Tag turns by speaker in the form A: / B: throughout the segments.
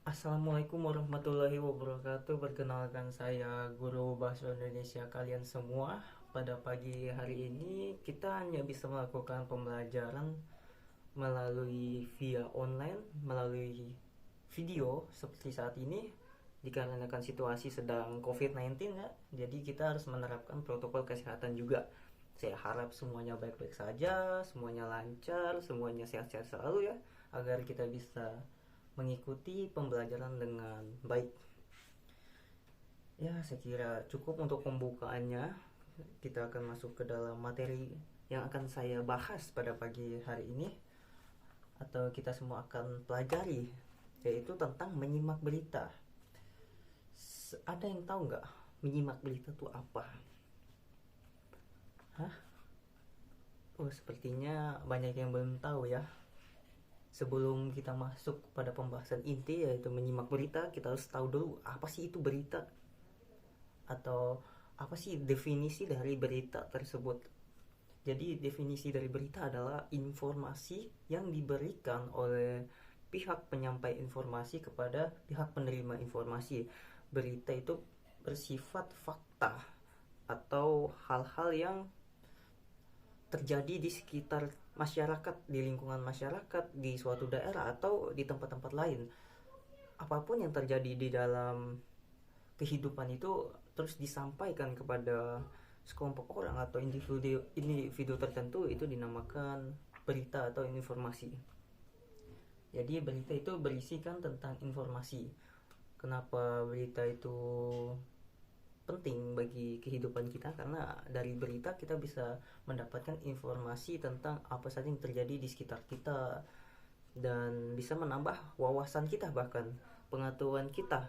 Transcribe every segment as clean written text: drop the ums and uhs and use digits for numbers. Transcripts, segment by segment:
A: Assalamualaikum warahmatullahi wabarakatuh. Perkenalkan saya Guru Bahasa Indonesia kalian semua. Pada pagi hari ini kita hanya bisa melakukan pembelajaran melalui via online, melalui video seperti saat ini dikarenakan situasi sedang COVID-19 ya. Jadi kita harus menerapkan protokol kesehatan juga. Saya harap semuanya baik-baik saja, semuanya lancar, semuanya sehat-sehat selalu ya, agar kita bisa mengikuti pembelajaran dengan baik. Ya, saya kira cukup untuk pembukaannya. Kita akan masuk ke dalam materi yang akan saya bahas pada pagi hari ini, atau kita semua akan pelajari, yaitu tentang menyimak berita. Ada yang tahu nggak menyimak berita itu apa? Hah? Oh, sepertinya banyak yang belum tahu ya. Sebelum kita masuk pada pembahasan inti yaitu menyimak berita, kita harus tahu dulu apa sih itu berita, atau apa sih definisi dari berita tersebut. Jadi definisi dari berita adalah informasi yang diberikan oleh pihak penyampai informasi kepada pihak penerima informasi. Berita itu bersifat fakta atau hal-hal yang terjadi di sekitar masyarakat, di lingkungan masyarakat, di suatu daerah atau di tempat-tempat lain. Apapun yang terjadi di dalam kehidupan itu terus disampaikan kepada sekelompok orang atau individu tertentu, itu dinamakan berita atau informasi. Jadi berita itu berisikan tentang informasi. Kenapa berita itu penting bagi kehidupan kita? Karena dari berita kita bisa mendapatkan informasi tentang apa saja yang terjadi di sekitar kita, dan bisa menambah wawasan kita, bahkan pengetahuan kita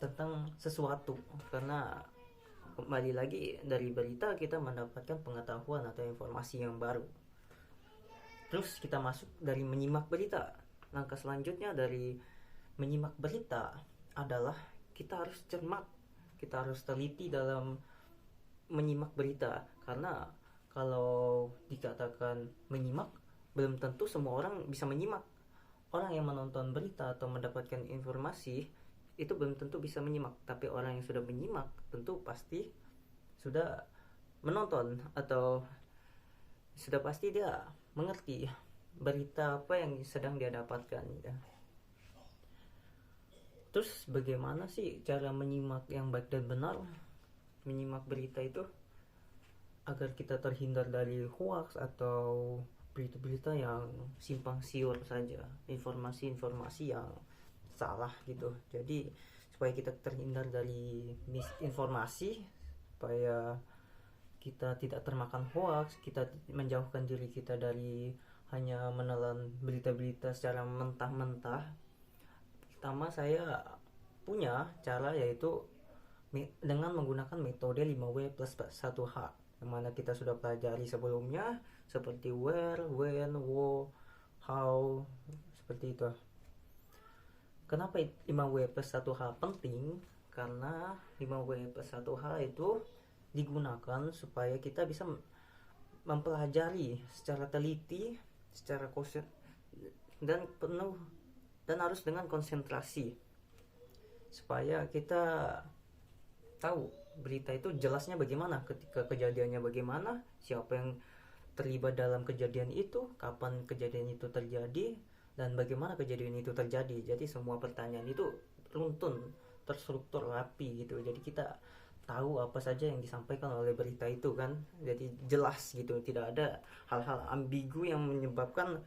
A: tentang sesuatu. Karena kembali lagi, dari berita kita mendapatkan pengetahuan atau informasi yang baru. Terus kita masuk dari menyimak berita. Langkah selanjutnya dari menyimak berita adalah kita harus cermat, kita harus teliti dalam menyimak berita. Karena kalau dikatakan menyimak, belum tentu semua orang bisa menyimak. Orang yang menonton berita atau mendapatkan informasi itu belum tentu bisa menyimak, tapi orang yang sudah menyimak tentu pasti sudah menonton, atau sudah pasti dia mengerti berita apa yang sedang dia dapatkan ya. Terus bagaimana sih cara menyimak yang baik dan benar? Menyimak berita itu agar kita terhindar dari hoax atau berita-berita yang simpang siur saja, informasi-informasi yang salah gitu. Jadi supaya kita terhindar dari misinformasi, supaya kita tidak termakan hoax, kita menjauhkan diri kita dari hanya menelan berita-berita secara mentah-mentah. Pertama, saya punya cara, yaitu dengan menggunakan metode 5W plus 1H, yang mana kita sudah pelajari sebelumnya, seperti where, when, wo, how, seperti itu. Kenapa 5W plus 1H penting? Karena 5W plus 1H itu digunakan supaya kita bisa mempelajari secara teliti, secara dan penuh, dan harus dengan konsentrasi, supaya kita tahu berita itu jelasnya bagaimana, ketika kejadiannya bagaimana, siapa yang terlibat dalam kejadian itu, kapan kejadian itu terjadi, dan bagaimana kejadian itu terjadi. Jadi semua pertanyaan itu runtun, terstruktur, rapi gitu. Jadi kita tahu apa saja yang disampaikan oleh berita itu kan. Jadi jelas gitu, tidak ada hal-hal ambigu yang menyebabkan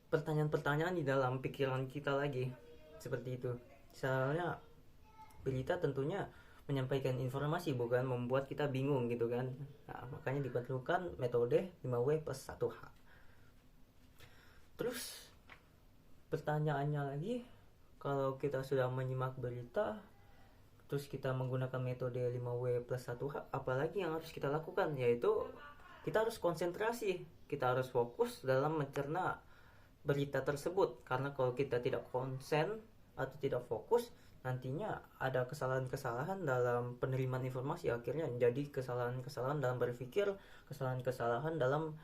A: pertanyaan-pertanyaan di dalam pikiran kita lagi. Seperti itu. Misalnya berita tentunya menyampaikan informasi, bukan membuat kita bingung gitu kan. Nah, makanya diperlukan metode 5W plus 1H. Terus pertanyaannya lagi, kalau kita sudah menyimak berita, terus kita menggunakan metode 5W plus 1H, apalagi yang harus kita lakukan? Yaitu kita harus konsentrasi, kita harus fokus dalam mencerna berita tersebut. Karena kalau kita tidak konsen atau tidak fokus, nantinya ada kesalahan-kesalahan dalam penerimaan informasi, akhirnya menjadi kesalahan-kesalahan dalam berpikir, kesalahan-kesalahan dalam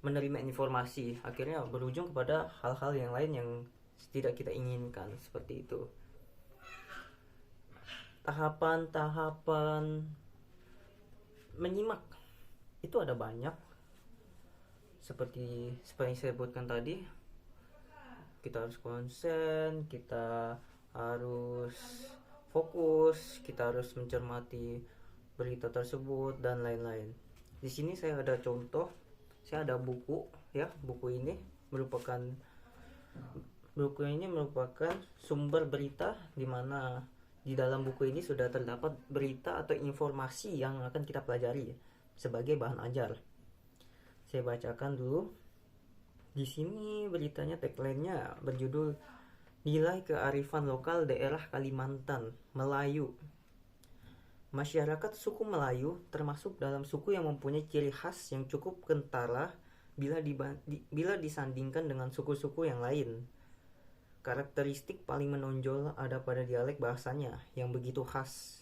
A: menerima informasi, akhirnya berujung kepada hal-hal yang lain yang tidak kita inginkan. Seperti itu. Tahapan-tahapan menyimak itu ada banyak, seperti yang saya sebutkan tadi. Kita harus konsen, kita harus fokus, kita harus mencermati berita tersebut dan lain-lain. Di sini saya ada contoh, saya ada buku ya. Buku ini merupakan sumber berita, di mana di dalam buku ini sudah terdapat berita atau informasi yang akan kita pelajari sebagai bahan ajar. Saya bacakan dulu. Di sini beritanya, tagline-nya berjudul Nilai Kearifan Lokal Daerah Kalimantan, Melayu. Masyarakat suku Melayu termasuk dalam suku yang mempunyai ciri khas yang cukup kentara bila disandingkan dengan suku-suku yang lain. Karakteristik paling menonjol ada pada dialek bahasanya yang begitu khas.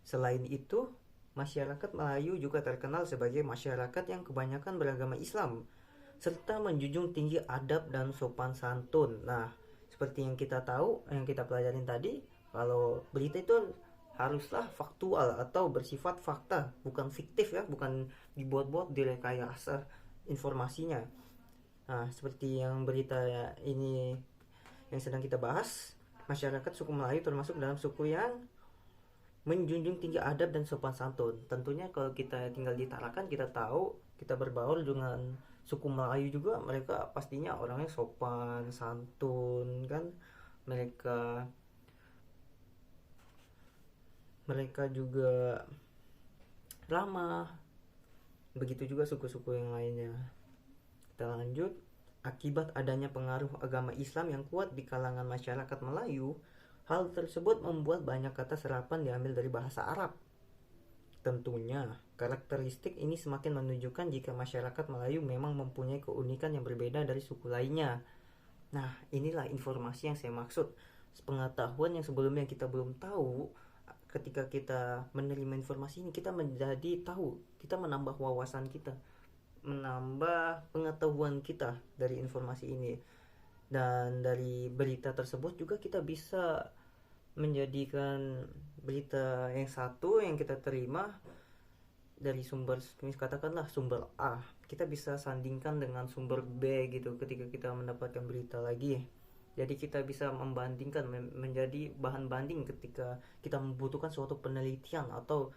A: Selain itu, masyarakat Melayu juga terkenal sebagai masyarakat yang kebanyakan beragama Islam, serta menjunjung tinggi adab dan sopan santun. Nah, seperti yang kita tahu, yang kita pelajarin tadi, kalau berita itu haruslah faktual atau bersifat fakta, bukan fiktif ya, bukan dibuat-buat, direkayasa informasinya. Nah, seperti yang berita ini yang sedang kita bahas, masyarakat suku Melayu termasuk dalam suku yang menjunjung tinggi adab dan sopan santun. Tentunya kalau kita tinggal di Tarakan, kita tahu, kita berbaur dengan suku Melayu juga, mereka pastinya orangnya sopan santun kan. Mereka juga ramah. Begitu juga suku-suku yang lainnya. Kita lanjut. Akibat adanya pengaruh agama Islam yang kuat di kalangan masyarakat Melayu, hal tersebut membuat banyak kata serapan diambil dari bahasa Arab. Tentunya, karakteristik ini semakin menunjukkan jika masyarakat Melayu memang mempunyai keunikan yang berbeda dari suku lainnya. Nah, inilah informasi yang saya maksud. Pengetahuan yang sebelumnya kita belum tahu, ketika kita menerima informasi ini, kita menjadi tahu, kita menambah wawasan kita, menambah pengetahuan kita dari informasi ini. Dan dari berita tersebut juga kita bisa menjadikan berita yang satu yang kita terima dari sumber, katakanlah sumber A, kita bisa sandingkan dengan sumber B gitu ketika kita mendapatkan berita lagi. Jadi kita bisa membandingkan, menjadi bahan banding ketika kita membutuhkan suatu penelitian atau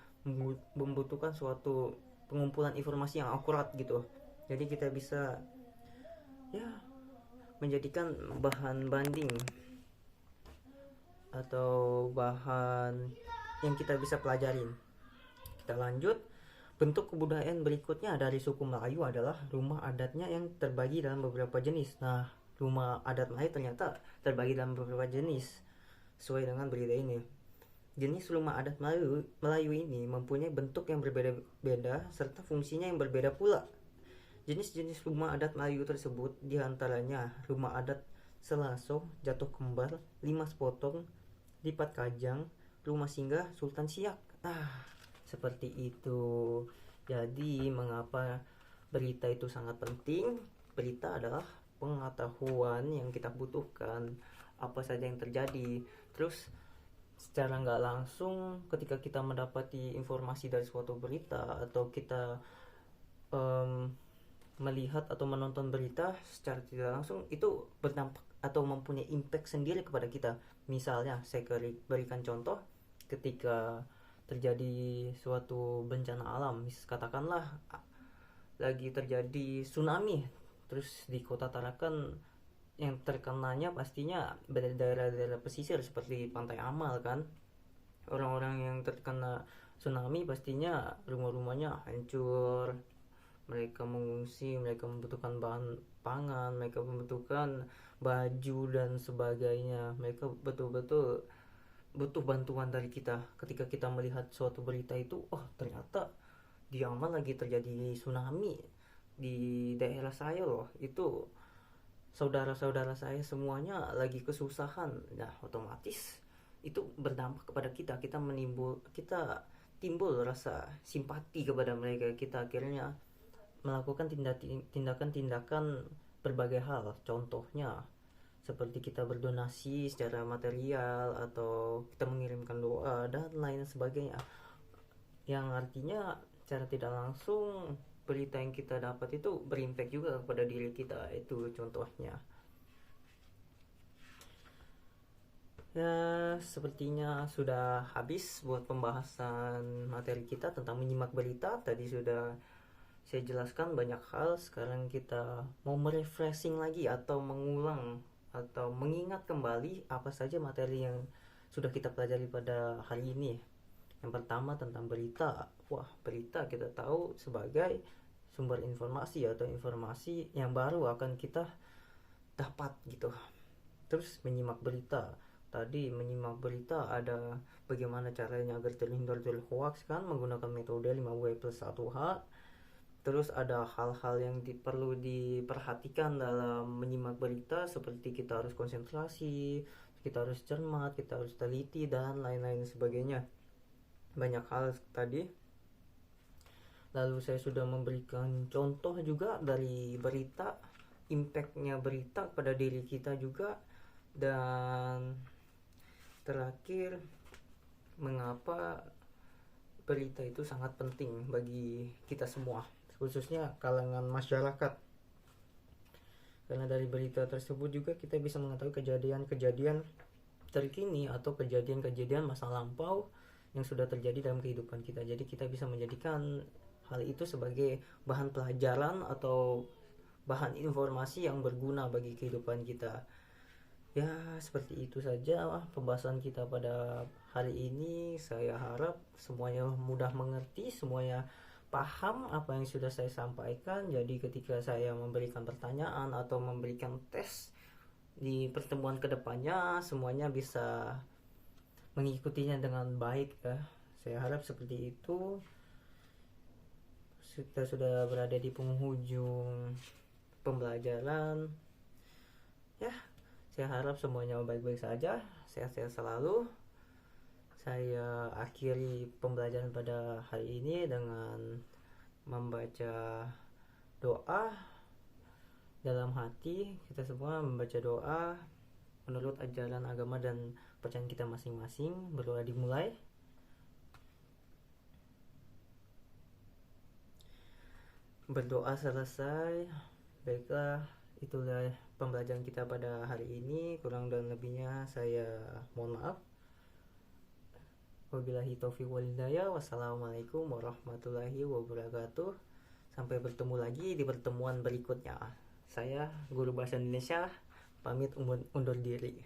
A: membutuhkan suatu pengumpulan informasi yang akurat gitu. Jadi kita bisa ya menjadikan bahan banding atau bahan yang kita bisa pelajarin. Kita lanjut. Bentuk kebudayaan berikutnya dari suku Melayu adalah rumah adatnya yang terbagi dalam beberapa jenis. Nah, rumah adat Melayu ternyata terbagi dalam beberapa jenis sesuai dengan berita ini. Jenis rumah adat Melayu ini mempunyai bentuk yang berbeda-beda serta fungsinya yang berbeda pula. Jenis-jenis rumah adat Melayu tersebut diantaranya rumah adat Selaso, Jatuh Kembar, Limas Potong, Lipat Kajang, Rumah Singgah, Sultan Siak. Seperti itu. Jadi mengapa berita itu sangat penting? Berita adalah pengetahuan yang kita butuhkan, apa saja yang terjadi. Terus secara nggak langsung ketika kita mendapati informasi dari suatu berita atau kita melihat atau menonton berita secara tidak langsung, itu berdampak atau mempunyai impact sendiri kepada kita. Misalnya saya berikan contoh, ketika terjadi suatu bencana alam, katakanlah lagi terjadi tsunami, terus di kota Tarakan yang terkenanya pastinya daerah-daerah pesisir seperti Pantai Amal kan. Orang-orang yang terkena tsunami pastinya rumah-rumahnya hancur, mereka mengungsi, mereka membutuhkan bahan pangan, mereka membutuhkan baju dan sebagainya. Mereka betul-betul butuh bantuan dari kita. Ketika kita melihat suatu berita itu, ternyata di Amal lagi terjadi tsunami di daerah saya loh, itu saudara-saudara saya semuanya lagi kesusahan. Nah, otomatis itu berdampak kepada kita. Kita timbul rasa simpati kepada mereka. Kita akhirnya melakukan tindakan-tindakan berbagai hal. Contohnya seperti kita berdonasi secara material atau kita mengirimkan doa dan lain sebagainya, yang artinya secara tidak langsung berita yang kita dapat itu berimpact juga kepada diri kita. Itu contohnya. Ya, sepertinya sudah habis buat pembahasan materi kita tentang menyimak berita. Tadi sudah saya jelaskan banyak hal. Sekarang kita mau merefreshing lagi atau mengulang atau mengingat kembali apa saja materi yang sudah kita pelajari pada hari ini. Yang pertama tentang berita. Wah, berita kita tahu sebagai sumber informasi atau informasi yang baru akan kita dapat gitu. Terus menyimak berita. Tadi menyimak berita ada bagaimana caranya agar terhindar dari hoax kan, menggunakan metode 5W+1H. Terus ada hal-hal yang perlu diperhatikan dalam menyimak berita, seperti kita harus konsentrasi, kita harus cermat, kita harus teliti, dan lain-lain sebagainya. Banyak hal tadi. Lalu saya sudah memberikan contoh juga dari berita, impactnya berita pada diri kita juga. Dan terakhir, mengapa berita itu sangat penting bagi kita semua, khususnya kalangan masyarakat. Karena dari berita tersebut juga kita bisa mengetahui kejadian-kejadian terkini atau kejadian-kejadian masa lampau yang sudah terjadi dalam kehidupan kita. Jadi kita bisa menjadikan hal itu sebagai bahan pelajaran atau bahan informasi yang berguna bagi kehidupan kita. Ya, seperti itu saja pembahasan kita pada hari ini. Saya harap semuanya mudah mengerti, semuanya paham apa yang sudah saya sampaikan. Jadi ketika saya memberikan pertanyaan atau memberikan tes di pertemuan kedepannya, semuanya bisa mengikutinya dengan baik ya. Saya harap seperti itu. Kita sudah berada di penghujung pembelajaran. Ya, saya harap semuanya baik-baik saja, sehat-sehat selalu. Saya akhiri pembelajaran pada hari ini dengan membaca doa dalam hati. Kita semua membaca doa menurut ajaran agama dan percayaan kita masing-masing. Berdoa dimulai. Berdoa selesai. Baiklah, itulah pembelajaran kita pada hari ini. Kurang dan lebihnya saya mohon maaf. Wabillahi taufiq wal hidayah. Wassalamualaikum warahmatullahi wabarakatuh. Sampai bertemu lagi di pertemuan berikutnya. Saya guru bahasa Indonesia pamit undur diri.